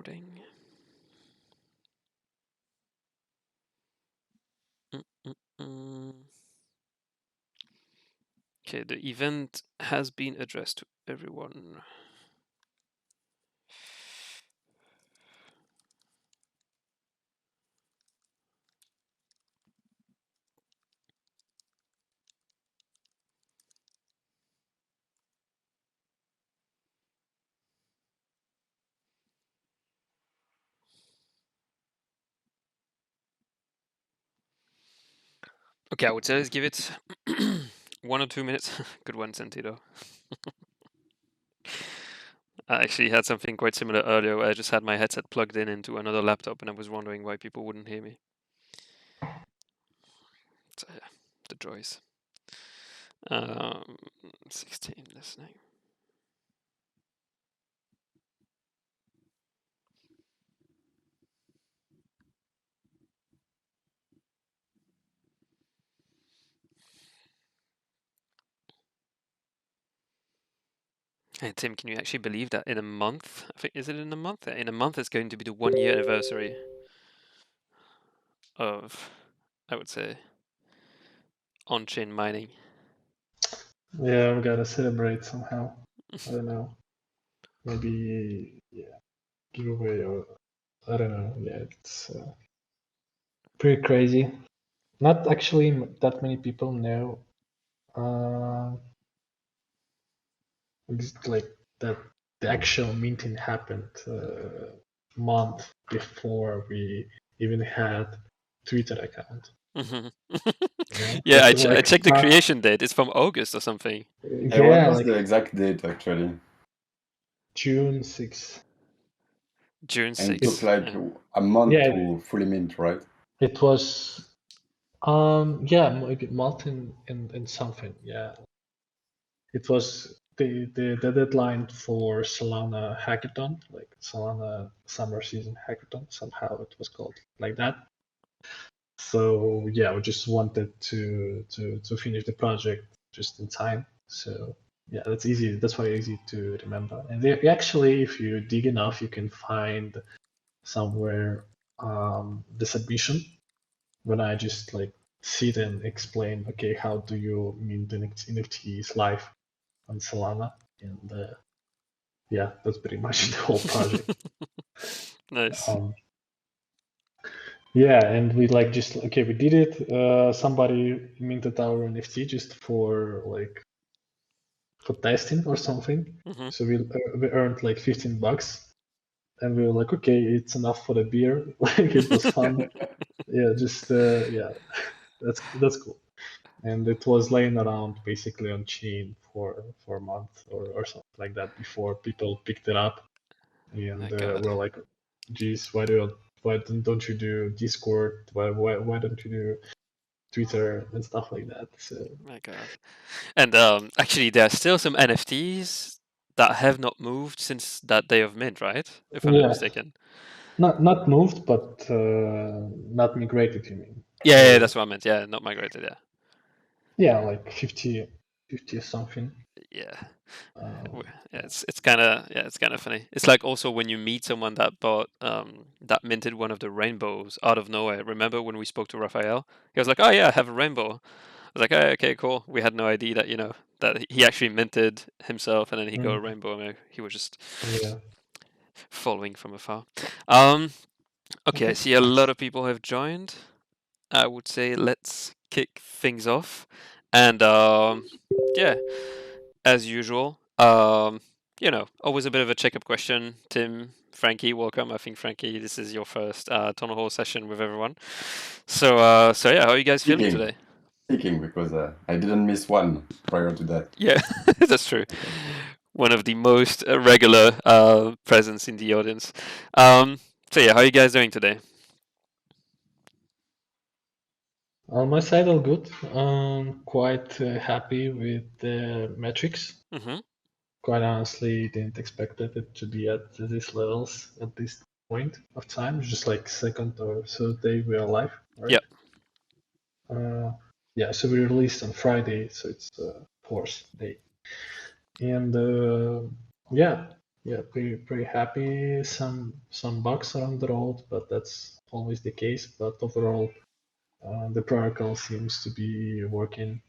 recording. Okay, the event has been addressed to everyone. Okay, I would say let's give it 1 or 2 minutes. Good one, Sentido. I actually had something quite similar earlier where I just had my headset plugged in into another laptop and I was wondering why people wouldn't hear me. So yeah, the joys. 16 listening. Hey Tim, can you actually believe that in a month? I think, is it in a month? In a month, it's going to be the 1 year anniversary of, I would say, on-chain mining. Yeah, we gotta celebrate somehow. I don't know. Maybe, yeah, giveaway or I don't know. Yeah, it's pretty crazy. Not actually that many people know like that the actual minting happened month before we even had Twitter account. Yeah, Yeah, I like checked the creation date. It's from August or something. What yeah, was like the exact date actually? June 6th. June And it took 6th. like Yeah. a month Yeah, to fully mint, right? it was yeah, like month in something. Yeah, it was the deadline for Solana hackathon, like Solana summer season hackathon. Somehow it was called like that. So yeah, we just wanted to finish the project just in time. So yeah, that's easy. That's why easy to remember. And actually, if you dig enough, you can find somewhere the submission when I just like sit and explain, okay, how do you mint the NFTs live on Solana? And yeah, that's pretty much the whole project. Nice. Yeah, and we like just okay, we did it. Somebody minted our NFT just for like for testing or something. Mm-hmm. So we earned like $15, and we were like, okay, it's enough for the beer. Like it was fun. Yeah, just yeah, that's cool. And it was laying around basically on chain for a month or something like that before people picked it up, and My God. we're like, geez, why don't you do Discord? Why don't you do Twitter and stuff like that? So My God. And actually, there are still some NFTs that have not moved since that day of mint, right? If I'm not yeah, mistaken. not moved, but not migrated. You mean? Yeah, So that's what I meant. Yeah, not migrated. Yeah. yeah, like 50 or something. Yeah. Um, Yeah, it's kind of funny. It's like also when you meet someone that bought that minted one of the rainbows out of nowhere. Remember when we spoke to Raphael? He was like, "Oh yeah, I have a rainbow." I was like, "Oh, okay, cool." We had no idea that that he actually minted himself, and then he got a rainbow, and he was just yeah. following from afar. Um, okay, I Okay. see a lot of people have joined. I would say let's kick things off, and yeah, as usual. Always a bit of a checkup question. Tim, Frankie, welcome. I think Frankie, this is your first Townhall session with everyone. So yeah, how are you guys feeling today? Speaking because I didn't miss one prior to that. Yeah, that's true. One of the most regular presence in the audience. So yeah, how are you guys doing today? On my side, all good. Quite happy with the metrics. Mm-hmm. Quite honestly, didn't expect it to be at these levels at this point of time. Just like second or third day we are live, right? Yep. Yeah, so we released on Friday, so it's fourth day, and yeah, yeah, pretty happy. Some bugs are on the road, but that's always the case. But overall, the protocol seems to be working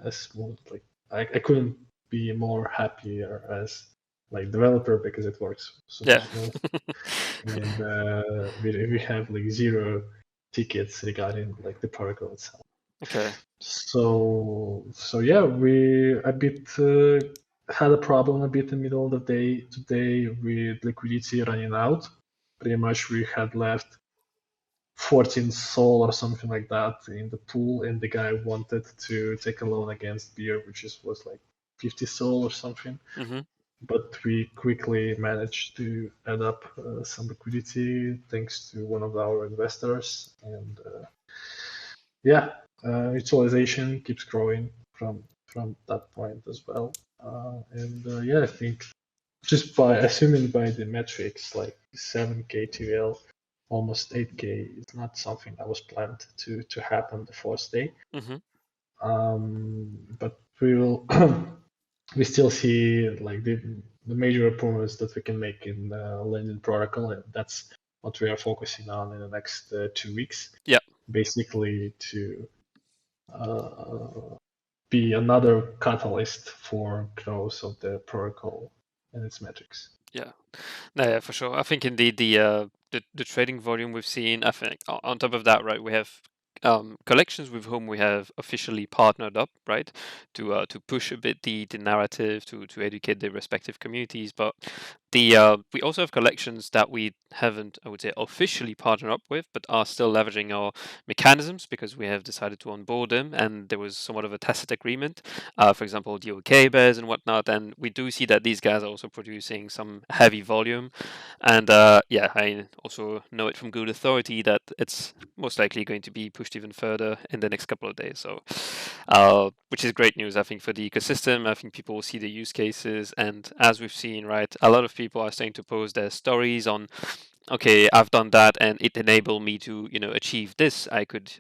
as smooth. Like I couldn't be more happier as like developer because it works super Yeah. smooth, and we have like zero tickets regarding like the protocol itself. Okay. So yeah, we a bit had a problem a bit in the middle of the day today with liquidity running out. Pretty much we had left 14 soul or something like that in the pool, and the guy wanted to take a loan against beer, which was like 50 soul or something. Mm-hmm. But we quickly managed to add up some liquidity thanks to one of our investors, and yeah, utilization keeps growing from that point as well. And yeah, I think just by assuming by the metrics like 7k TVL, almost 8k is not something that was planned to happen the first day. Mm-hmm. But we will we still see like the major improvements that we can make in the lending protocol, and that's what we are focusing on in the next 2 weeks. Yeah. Basically, to uh, be another catalyst for growth of the protocol and its metrics. Yeah. No, yeah, for sure. I think indeed the trading volume we've seen. I think on top of that, right, we have collections with whom we have officially partnered up, right, to push a bit the narrative to educate their respective communities. But we also have collections that we haven't, I would say, officially partnered up with, but are still leveraging our mechanisms because we have decided to onboard them, and there was somewhat of a tacit agreement. For example, the OK bears and whatnot, and we do see that these guys are also producing some heavy volume. And yeah, I also know it from good authority that it's most likely going to be pushed even further in the next couple of days. So, which is great news, I think, for the ecosystem. I think people will see the use cases, and as we've seen, right, a lot of people are starting to post their stories on, okay, I've done that and it enabled me to, achieve this. I could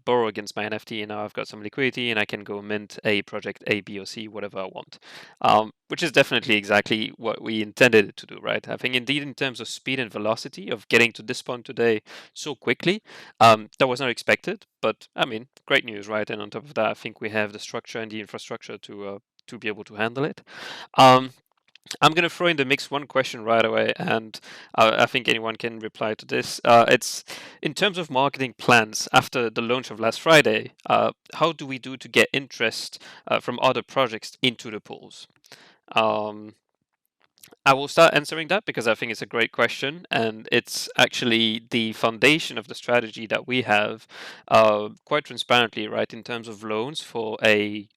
borrow against my NFT and now I've got some liquidity and I can go mint a project A, B, or C, whatever I want. Which is definitely exactly what we intended it to do, right? I think indeed in terms of speed and velocity of getting to this point today so quickly, that was not expected, but I mean, great news, right? And on top of that, I think we have the structure and the infrastructure to be able to handle it. Um, I'm going to throw in the mix one question right away, and I think anyone can reply to this. It's in terms of marketing plans after the launch of last Friday. How do we do to get interest from other projects into the pools? Um, I will start answering that because I think it's a great question, and it's actually the foundation of the strategy that we have, quite transparently, right? In terms of loans for a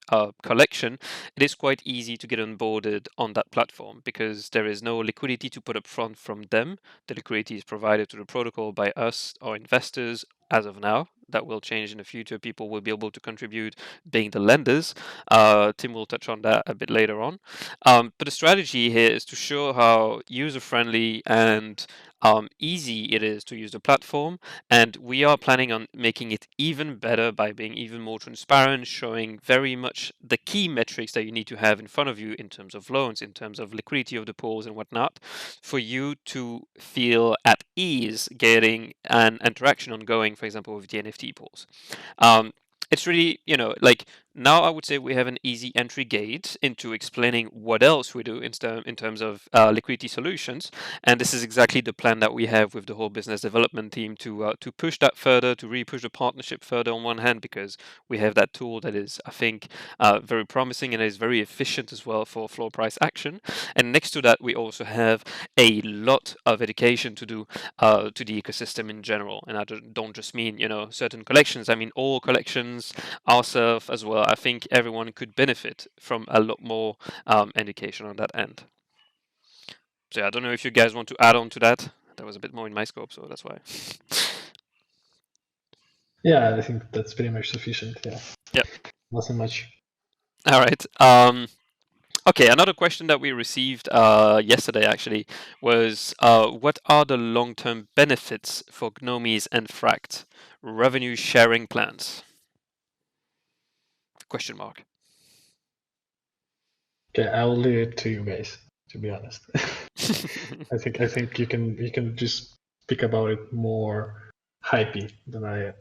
collection, it is quite easy to get onboarded on that platform because there is no liquidity to put up front from them. The liquidity is provided to the protocol by us, our investors, as of now. That will change in the future. People will be able to contribute, being the lenders. Tim will touch on that a bit later on. But the strategy here is to show how user friendly and easy it is to use the platform. And we are planning on making it even better by being even more transparent, showing very much the key metrics that you need to have in front of you in terms of loans, in terms of liquidity of the pools and whatnot, for you to feel at ease getting an interaction ongoing, for example, with the NFT pools. It's really, like now I would say we have an easy entry gate into explaining what else we do in terms of liquidity solutions, and this is exactly the plan that we have with the whole business development team to push that further, to really push the partnership further on one hand, because we have that tool that is, I think, very promising and is very efficient as well for floor price action. And next to that, we also have a lot of education to do to the ecosystem in general, and I don't just mean certain collections. I mean all collections, ourselves as well. I think everyone could benefit from a lot more education on that end. So yeah, I don't know if you guys want to add on to that. That was a bit more in my scope, so that's why. Yeah, I think that's pretty much sufficient. Yeah. Yep. Nothing much. All right. Okay, another question that we received yesterday actually was what are the long-term benefits for Gnomies and FRAKT revenue sharing plans? Question mark. Okay, I will leave it to you guys to be honest. I think you can just speak about it more hypey than I am.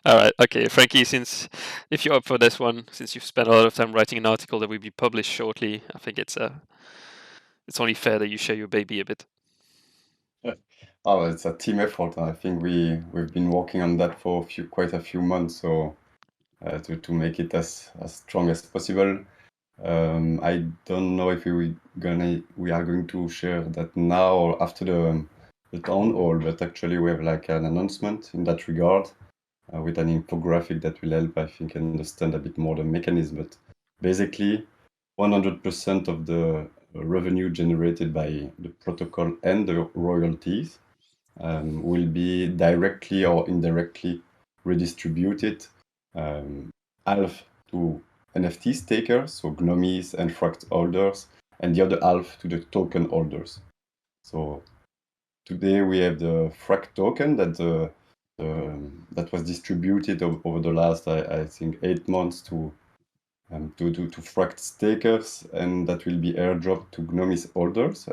All right, okay, Frankie. Since if you're up for this one, since you've spent a lot of time writing an article that will be published shortly, I think it's only fair that you share your baby a bit. Oh, it's a team effort. I think we've been working on that for quite a few months, so to make it as strong as possible. I don't know if we are going to share that now or after the town hall, but actually we have like an announcement in that regard with an infographic that will help, I think, understand a bit more the mechanism. But basically, 100% of the revenue generated by the protocol and the royalties will be directly or indirectly redistributed, half to NFT stakers, so Gnomies and FRAKT holders, and the other half to the token holders. So today we have the FRAKT token that was distributed over the last, I think, 8 months to FRAKT stakers, and that will be airdropped to Gnomies holders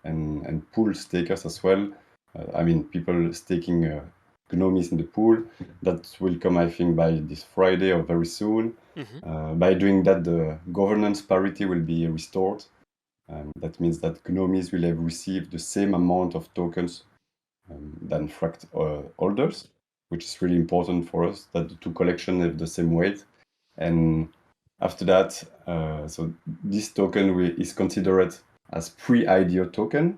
and pool stakers as well. I mean, people staking Gnomies in the pool. That will come, I think, by this Friday or very soon. By doing that, the governance parity will be restored. That means that Gnomies will have received the same amount of tokens than FRAKT holders, which is really important for us, that the two collections have the same weight. And after that, so this token is considered as pre-IDO token.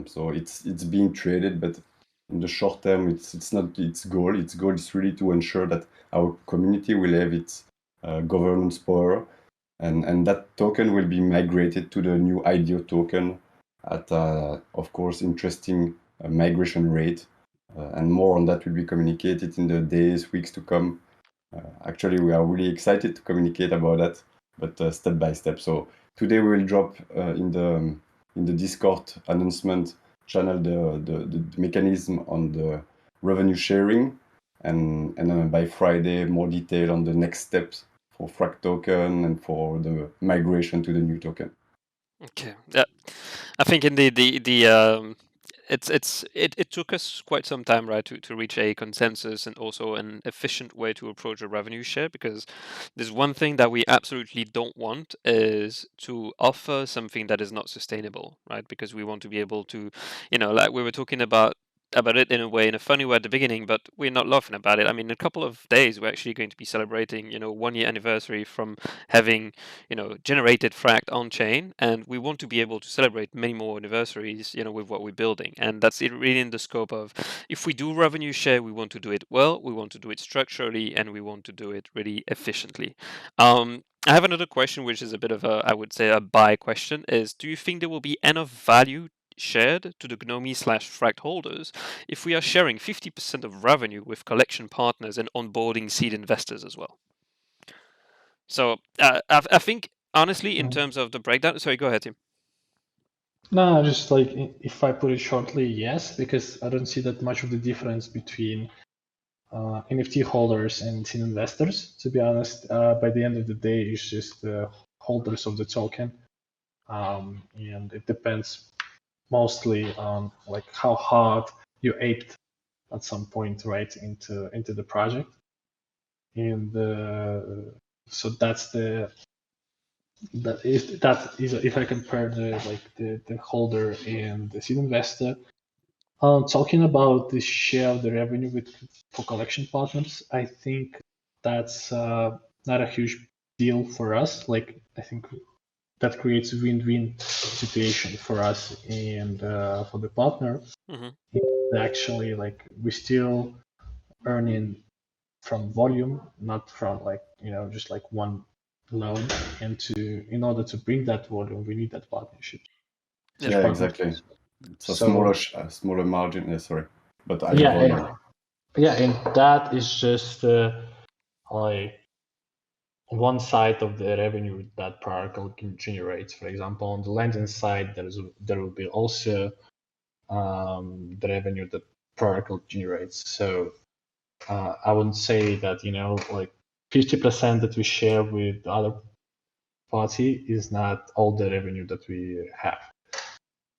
So it's being traded, but in the short term, it's not its goal. Its goal is really to ensure that our community will have its governance power, and that token will be migrated to the new IDO token at, of course, interesting migration rate. And more on that will be communicated in the days, weeks to come. Actually, we are really excited to communicate about that, but step by step. So today we will drop in the Discord announcement channel the mechanism on the revenue sharing, and by Friday more detail on the next steps for FRAKT token and for the migration to the new token. Okay. Yeah, I think indeed it took us quite some time, right, to reach a consensus and also an efficient way to approach a revenue share, because there's one thing that we absolutely don't want is to offer something that is not sustainable, right? Because we want to be able to, like we were talking about it in a way, in a funny way at the beginning, but we're not laughing about it. I mean, in a couple of days, we're actually going to be celebrating, 1 year anniversary from having, generated FRAKT on chain, and we want to be able to celebrate many more anniversaries, with what we're building. And that's it really in the scope of, if we do revenue share, we want to do it well, we want to do it structurally, and we want to do it really efficiently. I have another question, which is a bit of I would say, a buy question, is do you think there will be enough value shared to the Gnomi/FRAKT holders if we are sharing 50% of revenue with collection partners and onboarding seed investors as well? So I think, honestly, in terms of the breakdown, sorry, go ahead, Tim. No, just like if I put it shortly, yes, because I don't see that much of the difference between NFT holders and seed investors. To be honest, by the end of the day, it's just the holders of the token, and it depends mostly on like how hard you aped at some point, right, into the project. And so that is if I compare the holder and the seed investor. Talking about the share of the revenue for collection partners, I think that's not a huge deal for us. Like, I think that creates a win-win situation for us and for the partner. Actually, like, we're still earning from volume, not from just like one loan. And in order to bring that volume, we need that partnership. Yeah, exactly. It's a smaller margin. Yeah, sorry, but higher volume. And that is just like one side of the revenue that protocol can generate. For example, on the lending side, there will be also the revenue that protocol generates. So I wouldn't say that like 50% that we share with other party is not all the revenue that we have.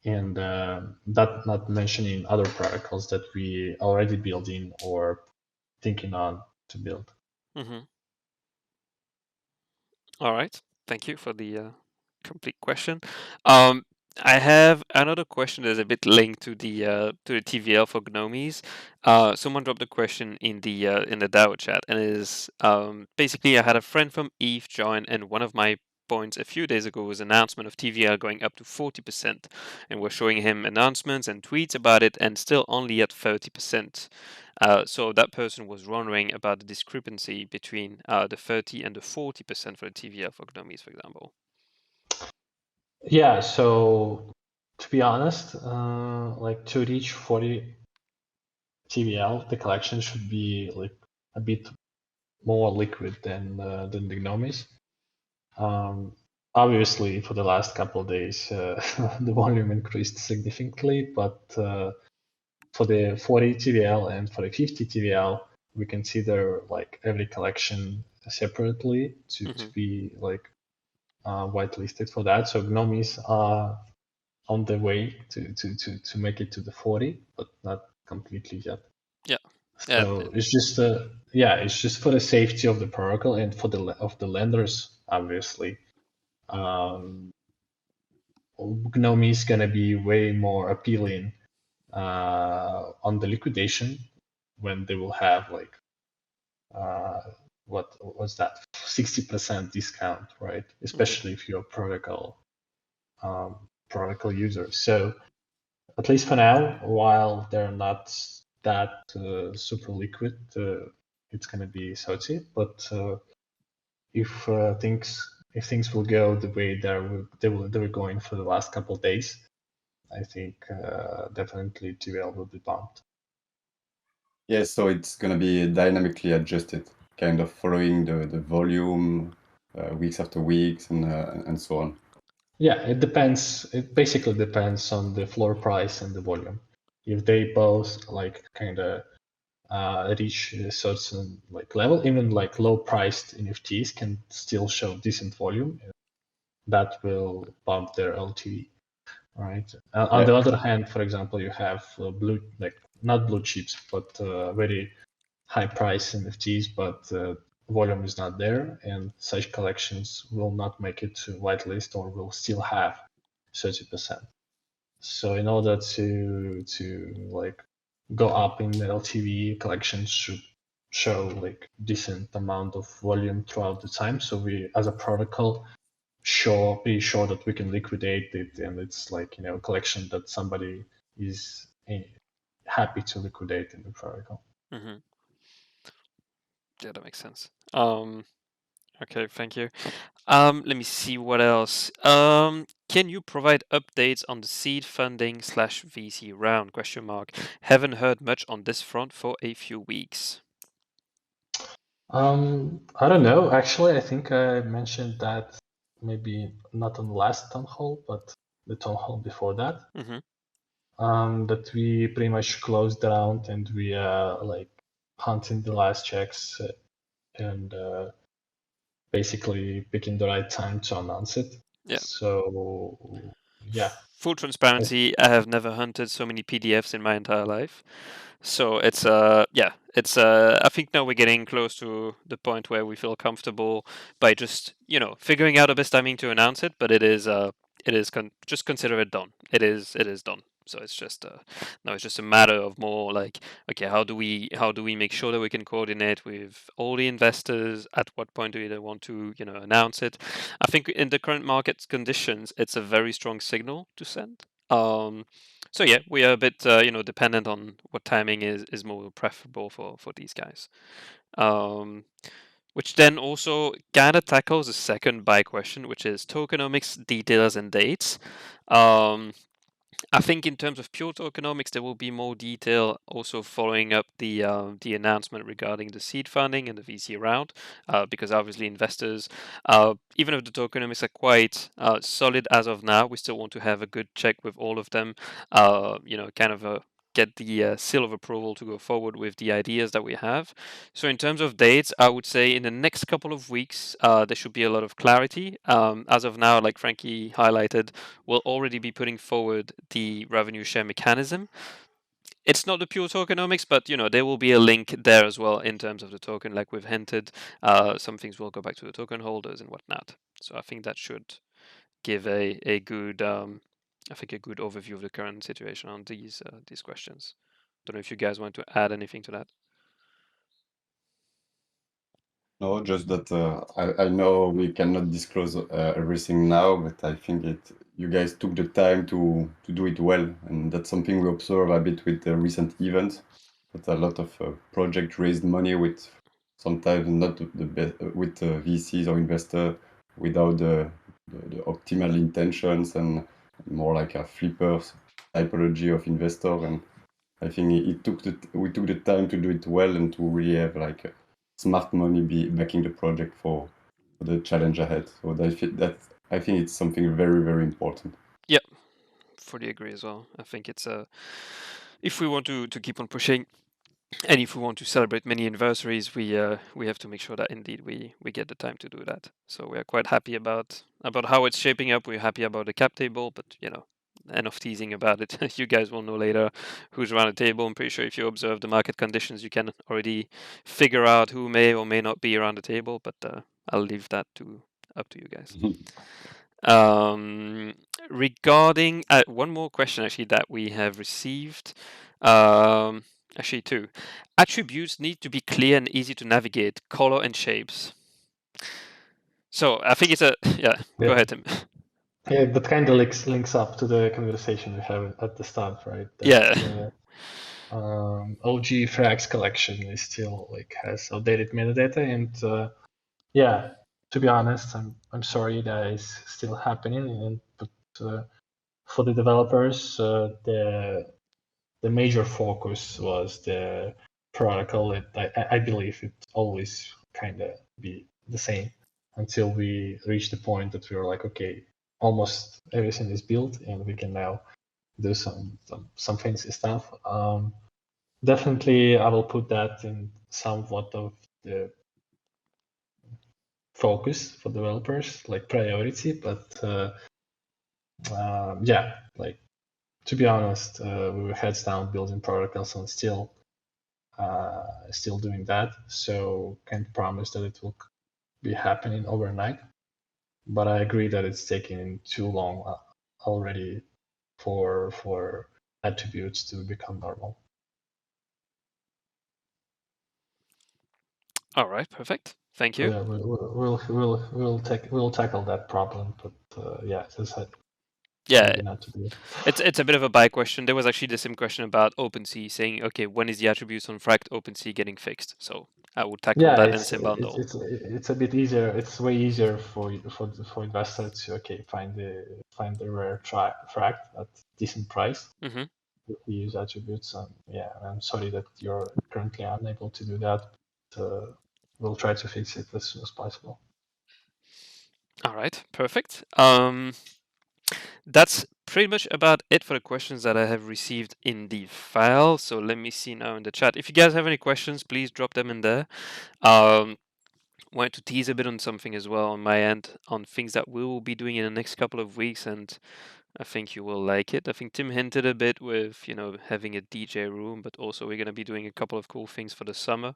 And that not mentioning other protocols that we already building or thinking on to build. Mm-hmm. All right. Thank you for the complete question. Um, I have another question that's a bit linked to the TVL for Gnomies. Someone dropped a question in the DAO chat, and it is basically I had a friend from Eve join, and one of my points a few days ago was announcement of TVL going up to 40%, and we're showing him announcements and tweets about it, and still only at 30%. So that person was wondering about the discrepancy between the 30 and the 40% for the TVL for Gnomies, for example. Yeah, so to be honest, like to reach 40 TVL, the collection should be like a bit more liquid than the Gnomies. Obviously, for the last couple of days, the volume increased significantly, but for the 40 TVL and for the 50 TVL, we consider like every collection separately to Mm-hmm. be like whitelisted for that. So Gnomies are on the way to make it to the 40, but not completely yet. Yeah. So it's just it's just for the safety of the protocol and for the of the lenders, obviously. Um, Gnome is gonna be way more appealing on the liquidation when they will have like what was that 60% discount, right? Especially if you're a protocol user. So at least for now, while they're not that super liquid, it's going to be salty. But if things will go the way they were going for the last couple of days, I think definitely TVL will be bumped. Yeah, so it's gonna be dynamically adjusted, kind of following the volume, weeks after weeks, and so on. Yeah, it depends. It basically depends on the floor price and the volume. If they both like kind of reach a certain like level, even like low priced NFTs can still show decent volume. That will bump their LTV, right? On Yeah. the other hand, for example, you have like not blue chips, but very high price NFTs, but volume is not there, and such collections will not make it to whitelist or will still have 30%. So in order to like go up in the LTV, collections should show like decent amount of volume throughout the time. So we, as a protocol, be sure that we can liquidate it, and it's like a collection that somebody is happy to liquidate in the protocol. Mm-hmm. Yeah, that makes sense. Okay, thank you. Let me see what else. Can you provide updates on the seed funding slash VC round? Question mark. Haven't heard much on this front for a few weeks. I don't know. Actually, I think I mentioned that maybe not on the last town hall, but the town hall before that. Mm-hmm. That we pretty much closed the round and we are like hunting the last checks and basically picking the right time to announce it. Yeah. So yeah, Full transparency, I have never hunted so many PDFs in my entire life. So it's I think now we're getting close to the point where we feel comfortable by just figuring out the best timing to announce it. But just consider it done. It is done. So it's just now it's just a matter of more like, okay, how do we make sure that we can coordinate with all the investors? At what point do they want to announce it? I think in the current market conditions, it's a very strong signal to send. So yeah, we are a bit dependent on what timing is more preferable for these guys. Which then also kind of tackles the second buy question, which is tokenomics details and dates. I think in terms of pure tokenomics, there will be more detail also following up the announcement regarding the seed funding and the VC round, because obviously investors, even if the tokenomics are quite solid as of now, we still want to have a good check with all of them, kind of get the seal of approval to go forward with the ideas that we have. So in terms of dates, I would say in the next couple of weeks, there should be a lot of clarity. As of now, like Frankie highlighted, we'll already be putting forward the revenue share mechanism. It's not the pure tokenomics, but there will be a link there as well in terms of the token, like we've hinted. Some things will go back to the token holders and whatnot. So I think that should give a good, I think a good overview of the current situation on these questions. Don't know if you guys want to add anything to that. No, just that I know we cannot disclose everything now, but I think you guys took the time to do it well, and that's something we observe a bit with the recent events. That a lot of projects raised money with sometimes not the best with VCs or investor without the optimal intentions and more like a flippers typology of investor. And I think we took the time to do it well and to really have like smart money be backing the project for the challenge ahead. So I think it's something very, very important. Yep, fully agree as well. I think it's if we want to keep on pushing, and if we want to celebrate many anniversaries, we have to make sure that indeed we get the time to do that. So we are quite happy about how it's shaping up. We're happy about the cap table, but enough teasing about it. You guys will know later who's around the table. I'm pretty sure if you observe the market conditions, you can already figure out who may or may not be around the table. But I'll leave that up to you guys. Regarding one more question actually that we have received. Actually, two. Attributes need to be clear and easy to navigate, color and shapes. So I think it's yeah. Go ahead, Tim. Yeah, that kind of links up to the conversation we had at the start, right? That, Yeah. OG FRAKT collection is still has outdated metadata, and yeah, to be honest, I'm sorry that is still happening, but for the developers, the major focus was the protocol. I believe it always kind of be the same until we reach the point that we were like, okay, almost everything is built and we can now do some fancy stuff. Definitely, I will put that in somewhat of the focus for developers, like priority. But yeah, like to be honest, we were heads down building protocols and still doing that. So can't promise that it will be happening overnight. But I agree that it's taking too long already for attributes to become normal. All right, perfect. Thank you. Yeah, we'll tackle that problem, but yeah, as I said, yeah, maybe not to be. it's a bit of a by question. There was actually the same question about OpenSea, saying, okay, when is the attributes on FRAKT OpenSea getting fixed? So I would tackle that in the same bundle. It's a bit easier. It's way easier for investors to find the rare FRAKT at decent price. Mm-hmm. If we use attributes, yeah, I'm sorry that you're currently unable to do that. But, we'll try to fix it as soon as possible. All right, perfect. That's pretty much about it for the questions that I have received in the file. So let me see now in the chat. If you guys have any questions, please drop them in there. Wanted to tease a bit on something as well on my end on things that we will be doing in the next couple of weeks, and I think you will like it. I think Tim hinted a bit with, having a DJ room, but also we're going to be doing a couple of cool things for the summer.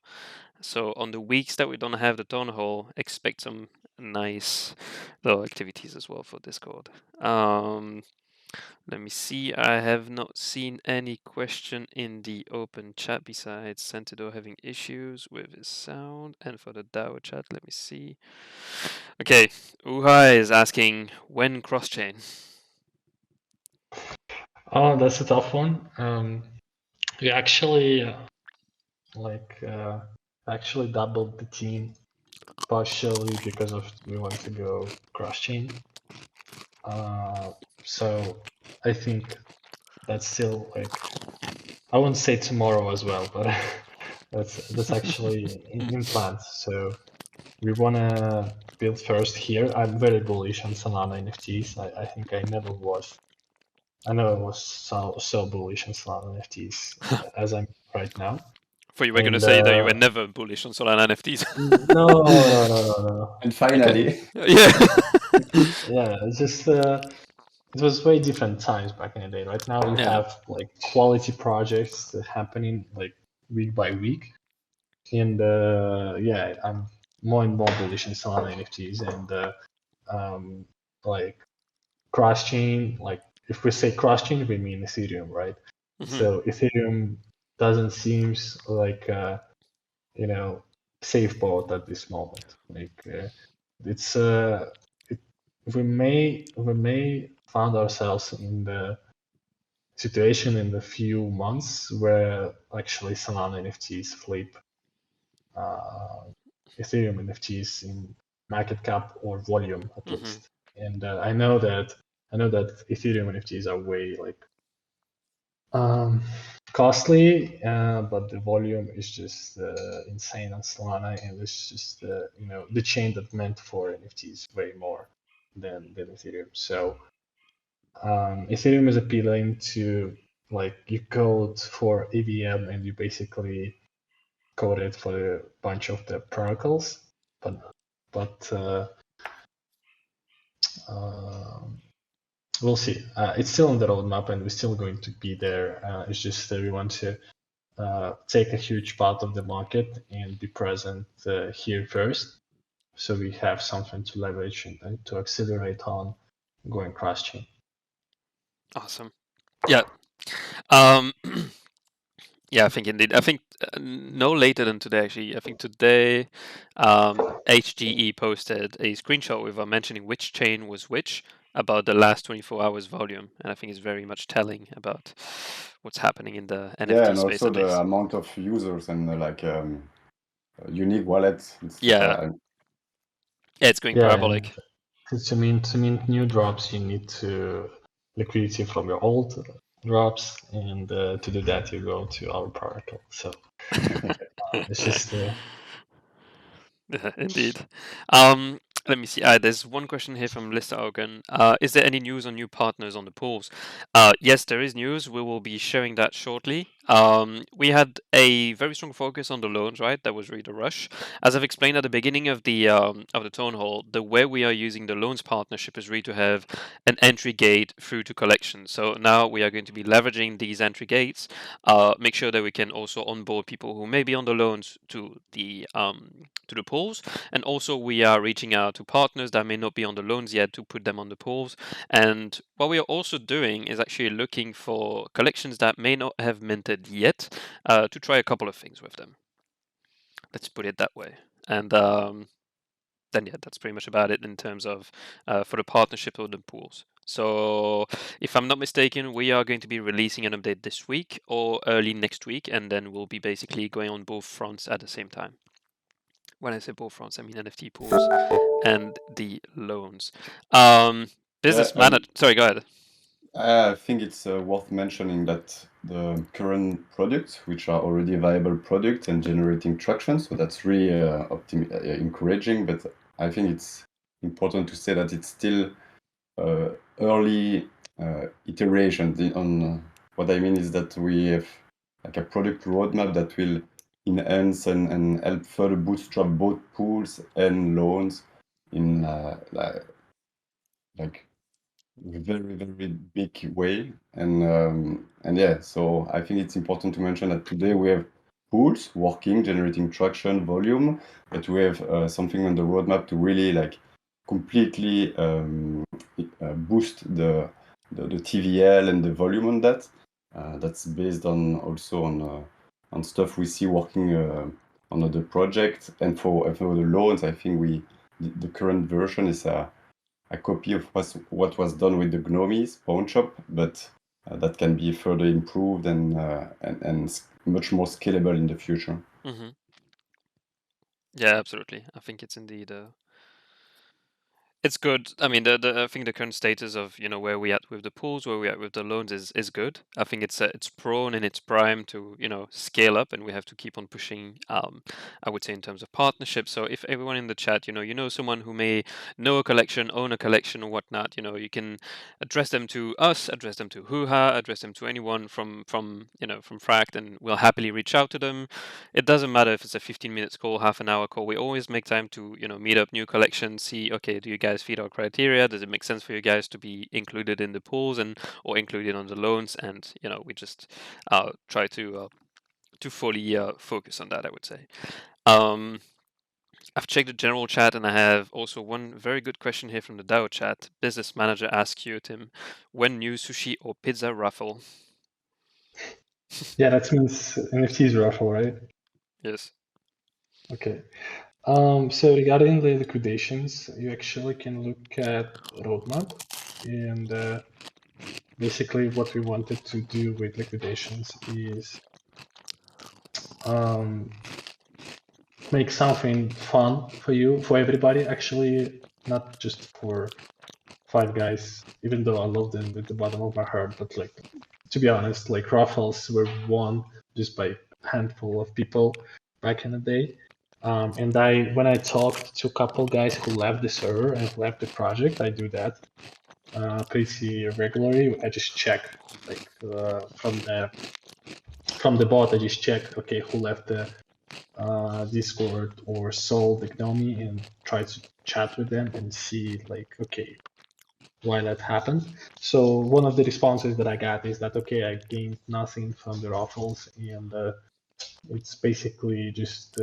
So on the weeks that we don't have the town hall, expect some nice little activities as well for Discord. Let me see. I have not seen any question in the open chat besides Sentido having issues with his sound. And for the DAO chat, let me see. Okay, Uhai is asking when cross-chain. Oh, that's a tough one. We actually actually doubled the team partially because we want to go cross-chain. So I think that's still I wouldn't say tomorrow as well, but that's actually in plans. So we want to build first here. I'm very bullish on Solana NFTs. I think I never was I know I was so bullish on Solana NFTs as I'm right now. For you were going to And say that you were never bullish on Solana NFTs. no. And finally, Yeah. Yeah, it's just it was very different times back in the day. Right now you Yeah. have like quality projects happening like week by week, and yeah, I'm more and more bullish on Solana NFTs and um, like cross chain. Like if we say cross chain, we mean Ethereum, right? Mhm. So Ethereum doesn't seems like you know safe boat at this moment. Like it's it, we may found ourselves in the situation in the few months where actually Solana NFTs flip uh, Ethereum NFTs in market cap or volume at Mhm. least. And I know that Ethereum NFTs are way like um, costly, but the volume is just insane on Solana, and it's just the chain that meant for NFTs way more than Ethereum. So Ethereum is appealing to like you code for EVM and you basically code it for a bunch of the protocols, but um, we'll see. It's still on the roadmap and we're still going to be there. It's just we want to take a huge part of the market and be present here first, so we have something to leverage and to accelerate on going cross chain. Awesome. Yeah. Um, yeah, I think indeed. I think no later than today, actually. I think today HGE posted a screenshot with mentioning which chain was which about the last 24 hours volume. And I think it's very much telling about what's happening in the yeah, NFT and space, also at the least. amount of users and unique wallets. Yeah. Yeah, it's going Yeah, and parabolic. to mint new drops, you need to liquidity from your old drops, and to do that, you go to our protocol. So it's just Yeah, indeed. Let me see. There's one question here from Lista Ogan. Is there any news on new partners on the pools? Yes, there is news. We will be sharing that shortly. We had a very strong focus on the loans, right? That was really the rush. As I've explained at the beginning of the town hall, the way we are using the loans partnership is really to have an entry gate through to collection. So now we are going to be leveraging these entry gates. Make sure that we can also onboard people who may be on the loans to the pools, and also we are reaching out to partners that may not be on the loans yet to put them on the pools. And what we are also doing is actually looking for collections that may not have minted yet to try a couple of things with them. Let's put it that way. And then yeah, that's pretty much about it in terms of for the partnership or the pools. So if I'm not mistaken, we are going to be releasing an update this week or early next week, and then we'll be basically going on both fronts at the same time. When I say both fronts, I mean NFT pools and the loans. Yeah, Business manager. Sorry, go ahead. I think it's worth mentioning that the current products, which are already viable products and generating traction, so that's really encouraging. But I think it's important to say that it's still early iteration. On what I mean is that we have like a product roadmap that will enhance and help further bootstrap both pools and loans in like very very big way. And yeah, so I think it's important to mention that today we have pools working, generating traction, volume, but we have something on the roadmap to really like completely boost the TVL and the volume on that. That's based on also on stuff we see working on other projects. And for the loans, I think the current version is a copy of what was done with the Gnomies pawn shop, but that can be further improved and much more scalable in the future. Yeah, absolutely. I think it's indeed It's good. I mean, I think the current status of where we at with the pools, where we at with the loans is good. I think it's prone in its prime to scale up, and we have to keep on pushing. I would say in terms of partnerships. So if everyone in the chat, someone who may know a collection, own a collection or whatnot, you can address them to us, address them to Hoo-Ha, address them to anyone from FRAKT, and we'll happily reach out to them. It doesn't matter if it's a 15 minutes call, half an hour call. We always make time to meet up new collections, see, okay, do you guys feed our criteria? Does it make sense for you guys to be included in the pools and or included on the loans? And we just try to fully focus on that, I would say. I've checked the general chat, and I have also one very good question here from the DAO chat. Business manager asks you, Tim, when new sushi or pizza raffle? Yeah, that means NFTs raffle, right? Yes. Okay. So regarding the liquidations, you actually can look at roadmap, and basically what we wanted to do with liquidations is make something fun for you, for everybody, actually, not just for Five Guys, even though I love them with the bottom of my heart, but like, to be honest, like raffles were won just by a handful of people back in the day. And when I talked to a couple guys who left the server and left the project, I do that pretty regularly. I just check, like from the bot, I just check, okay, who left the Discord or sold the Gnomi, and try to chat with them and see, like, okay, why that happened. So one of the responses that I got is that, okay, I gained nothing from the raffles, and it's basically just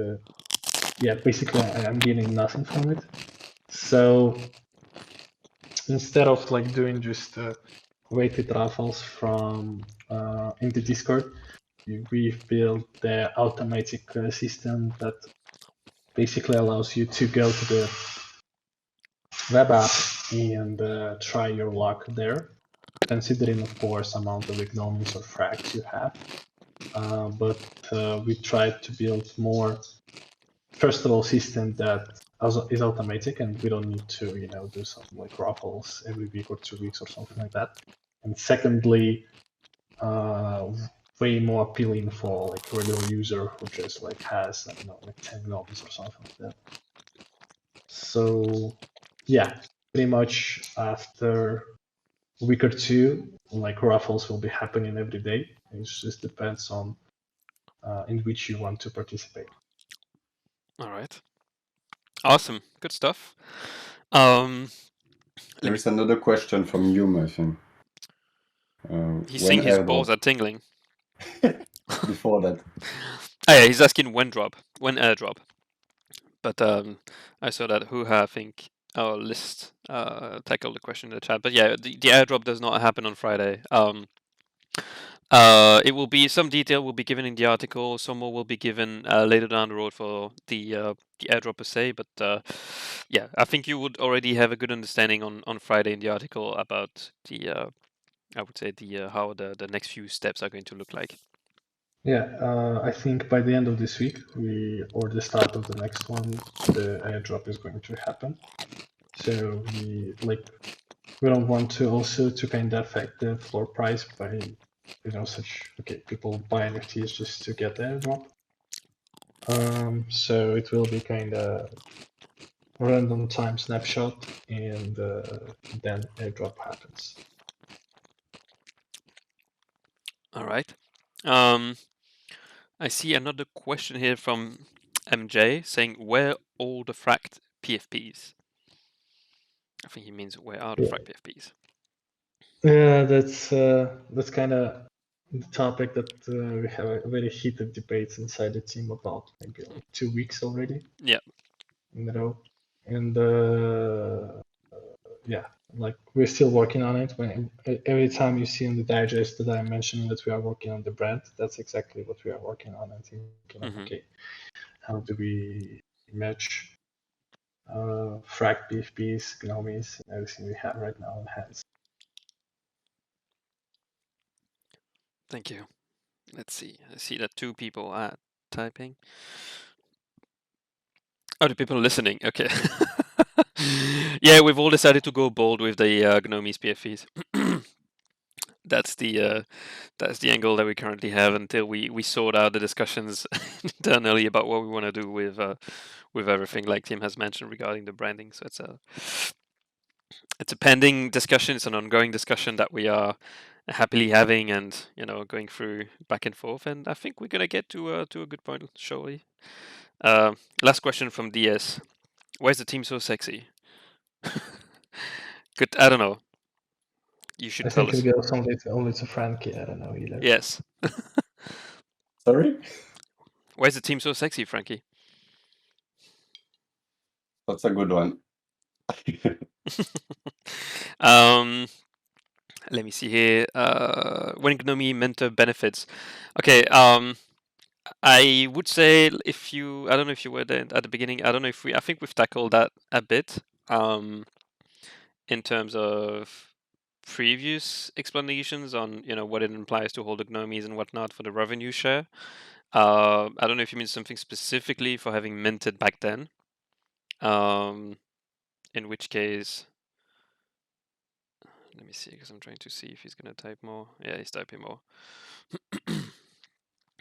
basically I'm getting nothing from it. So instead of like doing just weighted raffles from in the Discord, we've built the automatic system that basically allows you to go to the web app and try your luck there, considering, of course, amount of ignominies or fracts you have. But we tried to build more, first of all, system that is automatic, and we don't need to, do something like raffles every week or 2 weeks or something like that. And secondly, way more appealing for like a regular user who just like has, I don't know, like 10 gnomes or something like that. So yeah, pretty much after a week or two, like raffles will be happening every day. It just depends on in which you want to participate. All right. Awesome. Good stuff. Let There me. is another question from Hume, I think. He's When saying his balls airdrop? are tingling. Before that. Oh, yeah, he's asking when airdrop. But I saw that Hoo-Ha, I think, our list tackled the question in the chat. But yeah, the airdrop does not happen on Friday. It will be, some detail will be given in the article. Some more will be given later down the road for the airdrop per se. But yeah, I think you would already have a good understanding on Friday in the article about the I would say the how the next few steps are going to look like. Yeah, I think by the end of this week, or the start of the next one, the airdrop is going to happen. So we don't want to also to kind of affect the floor price by people buy NFTs just to get the airdrop. So it will be kind of random time snapshot, and then airdrop happens. All right. I see another question here from MJ saying, where all the FRAKT PFPs? I think he means where are the Yeah. FRAKT PFPs? Yeah, that's kind of the topic that we have a very heated debates inside the team about maybe like 2 weeks already. Yeah. In a row, and yeah, like we're still working on it. When every time you see in the digest that I'm mentioning that we are working on the brand, that's exactly what we are working on. And thinking of, okay, how do we match FRAKT PFPs, Gnomies, and everything we have right now in hands. Thank you. Let's see. I see that 2 people are typing. Oh, the people listening. Okay. Yeah, we've all decided to go bold with the Gnomies PFPs. That's the angle that we currently have until we sort out the discussions internally about what we want to do with everything, like Tim has mentioned regarding the branding. So it's a pending discussion. It's an ongoing discussion that we are happily having, and going through back and forth. And I think we're gonna get to a good point shortly. Last question from DS: why is the team so sexy? Good. I don't know. You should I tell think it us. goes only to Frankie. I don't know either. Yes. Sorry? Why is the team so sexy, Frankie? That's a good one. um, let me see here. When Gnome mentor benefits. Okay. I would say I don't know if you were there at the beginning. I don't know if I think we've tackled that a bit. In terms of previous explanations on what it implies to hold the Gnomies and whatnot for the revenue share. I don't know if you mean something specifically for having minted back then. In which case, let me see, because I'm trying to see if he's gonna type more. Yeah, he's typing more.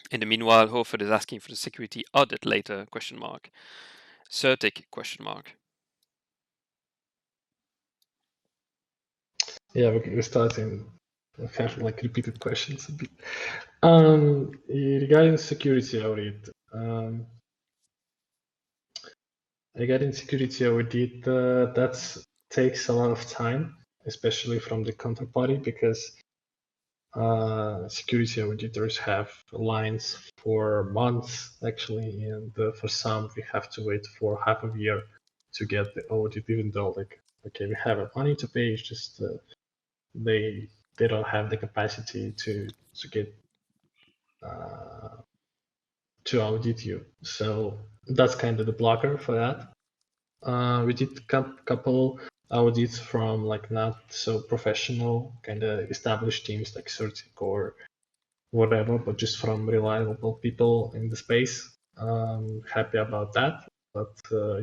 In the meanwhile, Horford is asking for the security audit later? Question mark. Certic? Question mark. Yeah, we're starting kind of like repeated questions a bit. Regarding security audit, that takes a lot of time, especially from the counterparty, because security auditors have lines for months actually, and for some we have to wait for half a year to get the audit, even though like okay we have money to pay, it's just they don't have the capacity to get to audit you. So that's kind of the blocker for that. We did couple audits from like not so professional kind of established teams like Certic or whatever, but just from reliable people in the space. Happy about that. But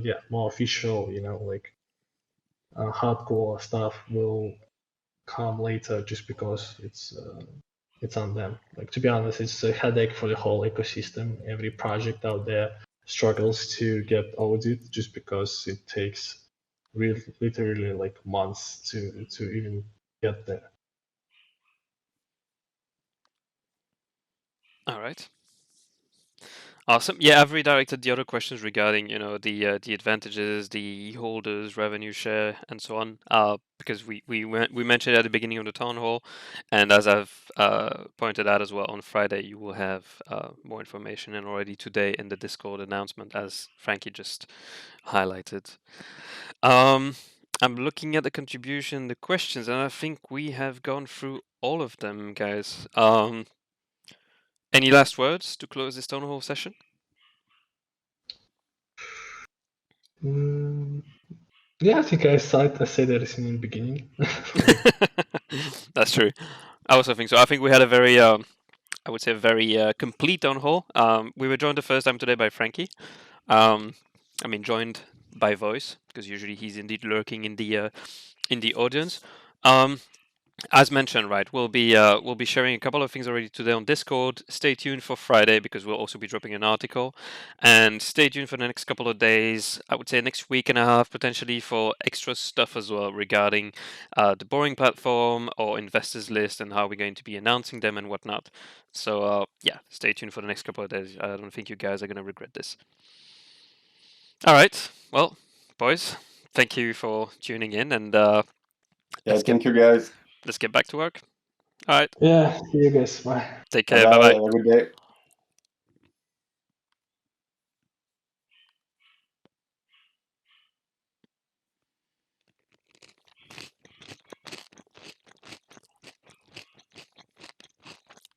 yeah, more official, like hardcore stuff will come later just because it's on them. Like to be honest, it's a headache for the whole ecosystem. Every project out there struggles to get audit just because it takes literally like months to even get there. All right. Awesome. Yeah, I've redirected the other questions regarding, the advantages, the holders, revenue share, and so on. Because we mentioned at the beginning of the town hall, and as I've pointed out as well on Friday, you will have more information, and already today in the Discord announcement, as Frankie just highlighted. I'm looking at the contribution, the questions, and I think we have gone through all of them, guys. Any last words to close this town hall session? Yeah, I think I said everything in the beginning. That's true. I also think so. I think we had a very, I would say, a very complete town hall. We were joined the first time today by Frankie. Joined by voice because usually he's indeed lurking in the audience. As mentioned, right, we'll be sharing a couple of things already today on Discord. Stay tuned for Friday because we'll also be dropping an article, and stay tuned for the next couple of days. I would say next week and a half potentially for extra stuff as well regarding the Boring platform or investors list and how we're going to be announcing them and whatnot. So yeah, stay tuned for the next couple of days. I don't think you guys are going to regret this. All right, well, boys, thank you for tuning in, and Yeah, thank you guys. let's get back to work. All right. Yeah, see you guys. Bye. Take Bye care. Bye bye. bye. Have a good day.